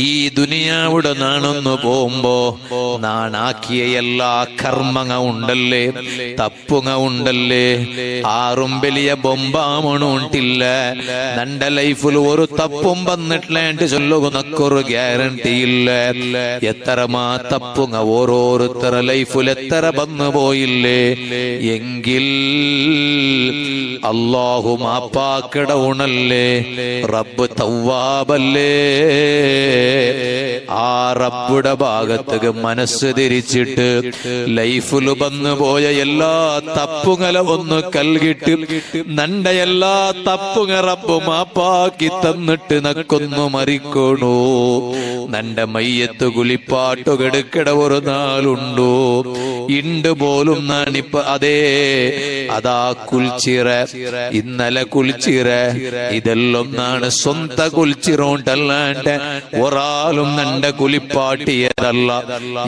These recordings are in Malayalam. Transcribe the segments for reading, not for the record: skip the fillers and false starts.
ഈ ദുനിയാവിടെ നാണൊന്നു പോകുമ്പോ നാണാക്കിയ എല്ലാ കർമ്മങ്ങ ഉണ്ടല്ലേ, തപ്പുങ്ങ ഉണ്ടല്ലേ, ആറും വലിയ ബൊമ്പാമണു ഉണ്ടില്ല. നന്റെ ലൈഫിൽ ഒരു തപ്പും വന്നിട്ടില്ലാണ്ട് ചൊല്ലുകുന്നൊരു ഗ്യാരണ്ടി ഇല്ല. എത്രമാ തപ്പുങ്ങ ഓരോരുത്തര ലൈഫിൽ എത്ര വന്നു പോയില്ലേ. എങ്കിൽ അല്ലാഹു മാപ്പാക്കിട ഉണല്ലേ, റബ്ബ് തവ്വാബല്ലേ. ആ റബ്ബുടെ ഭാഗത്തേക്ക് മനസ്സ് തിരിച്ചിട്ട് ലൈഫിൽ വന്നു പോയ എല്ലാ തപ്പുങ്ങല ഒന്ന് കൽകിട്ട് നന്റെ എല്ലാ തപ്പുങ്ങ റബ്ബ് മാപ്പാക്കി തന്നിട്ട് നക്കൊന്നു മറിക്കണു. നന്റെ മയ്യത്ത് കുളിപ്പാട്ടു കെടുക്കിട ഒരു നാളുണ്ടോ ഇണ്ട് പോലും നാനിപ്പ അതാ കുൽച്ചിറ, ഇന്നലെ കുൽച്ചിറ, ഇതെല്ലൊന്നാണ് സ്വന്ത കുൽച്ചിറോണ്ടല്ലാണ്ട് ഒരാളും നന്റെ കുലിപ്പാട്ടിയതല്ല.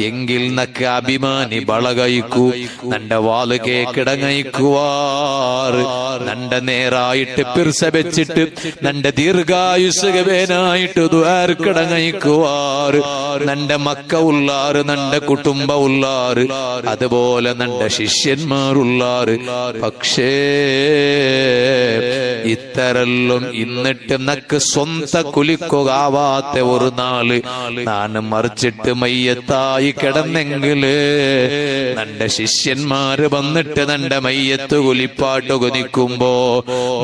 എങ്കിൽ നക്ക് അഭിമാനി വളകയിക്കൂ, നന്റെ വാല് കേക്കിടങ്ങയിക്കുവാറ്, നന്റെ നേരായിട്ട് പിർസ വെച്ചിട്ട് നന്റെ ദീർഘായുസുകവേനായിട്ട് ദ്വാർക്കിടങ്ങയിക്കുവാറ്, നന്റെ മക്ക ഉള്ളാറ്, നന്റെ കുടുംബ ഉള്ളാറ്, അതുപോലെ നന്റെ ശിഷ്യന്മാരുള്ളാറ്. പക്ഷേ ഇത്തരെല്ലാം ഇന്നിട്ട് നക്ക് സ്വന്ത കുലിക്കുകാവാത്ത ഒരു നാള് നാന് മറിച്ചിട്ട് മയ്യത്തായി കിടന്നെങ്കില് നന്റെ ശിഷ്യന്മാര് വന്നിട്ട് നന്റെ മയ്യത്ത് കുലിപ്പാട്ട് കുനിക്കുമ്പോ,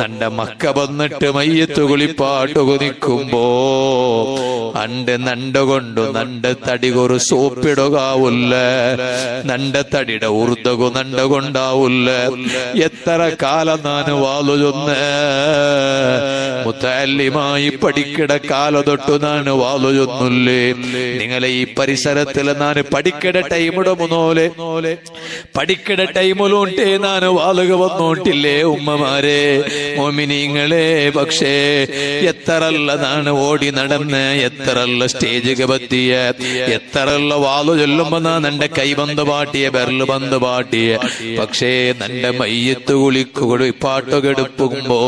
നന്റെ മക്ക വന്നിട്ട് മയ്യത്ത് കുലിപ്പാട്ട് കുനിക്കുമ്പോ അണ്ട് നണ്ടുകൊണ്ടു നന്റെ തടികൊരു സോപ്പിടുകാവൂല്ല, നന്റെ തടിയുടെ ഉറുദകു നണ്ടുകൊണ്ടാവൂല്ല. എത്ര കാലം നാന് വാലുചൊന്ന് മുത്തല്ലിമായി പഠിക്കിട കാല തൊട്ടു നാന് വാലുചൊന്നുല്ലേ. നിങ്ങളെ ഈ പരിസരത്തിൽ നാന് പഠിക്കട ടൈമിടെ മുന്നോലെ പഠിക്കട ടൈമിലോട്ടേ നാന് വാലുക വന്നോട്ടില്ലേ ഉമ്മമാരെ, മോമിനിങ്ങളെ. പക്ഷേ എത്രല്ല നാണ് ഓടി നടന്ന്, എത്രല്ല സ്റ്റേജ് പറ്റിയ, എത്രല്ല വാലു ചൊല്ലുമ്പോ നാൻ എന്റെ കൈബന്ധ പാട്ടിയ, ബെർല് ബന്ധ പാട്ടിയ. പക്ഷേ നന്റെ മയ്യത്ത് കുളിക്കുകൊടു പാട്ടുകെടുപ്പുമ്പോ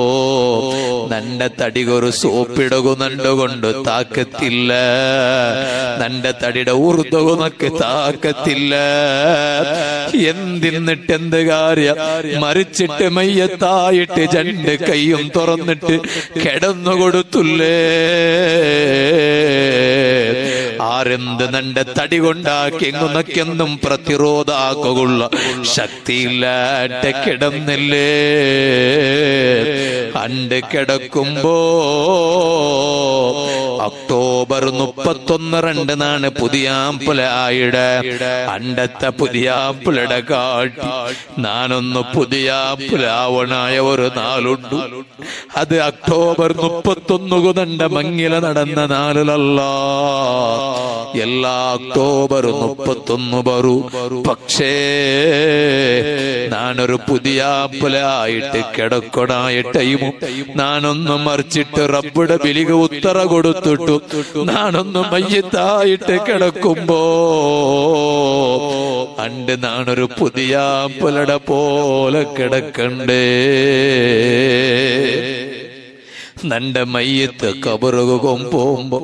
നന്റെ തടികൊരു സോപ്പിടകു നണ്ടുകൊണ്ട് താക്കത്തില്ല, നന്റെ തടിയുടെ ഊർദ്ധകുനക്ക് താക്കത്തില്ല. എന്തിന്നിട്ട് എന്ത് കാര്യം, മരിച്ചിട്ട് മയ്യത്തായിട്ട് രണ്ട് കൈയും തുറന്നിട്ട് കിടന്നു കൊടുത്തുല്ലേ. ആരെന്ത് നന്റെ തടി കൊണ്ടാക്കി എങ്ങുന്നൊക്കെന്നും പ്രതിരോധാക്കുള്ള ശക്തിയില്ലാട്ട് കിടന്നില്ലേ. അണ്ട് കിടക്കുമ്പോ ഒക്ടോബർ 31 നാണ് പുതിയാമ്പുല ആയിടെ അണ്ടത്തെ പുതിയാമ്പുലയുടെ കാട്ടി നാനൊന്ന് പുതിയാമ്പുലാവണായ ഒരു നാളുണ്ട്. അത് ഒക്ടോബർ 31 നന്റെ മങ്ങില നടന്ന നാളിലല്ല, എല്ലാ ഒക്ടോബർ 31 വരൂ. പക്ഷേ നാനൊരു പുതിയാമ്പുലായിട്ട് കിടക്കണായ ടൈമും നാനൊന്ന് മറിച്ചിട്ട് റബ്ബുടെ ബലിക ഉത്തര കൊടുത്തിട്ടു നാനൊന്ന് മയ്യത്തായിട്ട് കിടക്കുമ്പോ അണ്ട് നാനൊരു പുതിയാമ്പുലയുടെ പോലെ കിടക്കണ്ടേ. നന്റെ മയ്യത്ത് കബറുക കൊമ്പോകുമ്പോ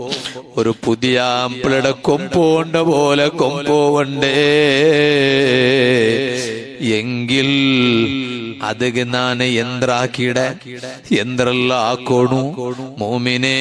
ഒരു പുതിയാമ്പുലയുടെ കൊമ്പോണ്ട പോലെ കൊമ്പോവണ്ടേ. എങ്കിൽ അത് നാന് യന്ത്രാക്കിയുടെ യന്ത്രല്ല ആക്കോണു മോമിനെ.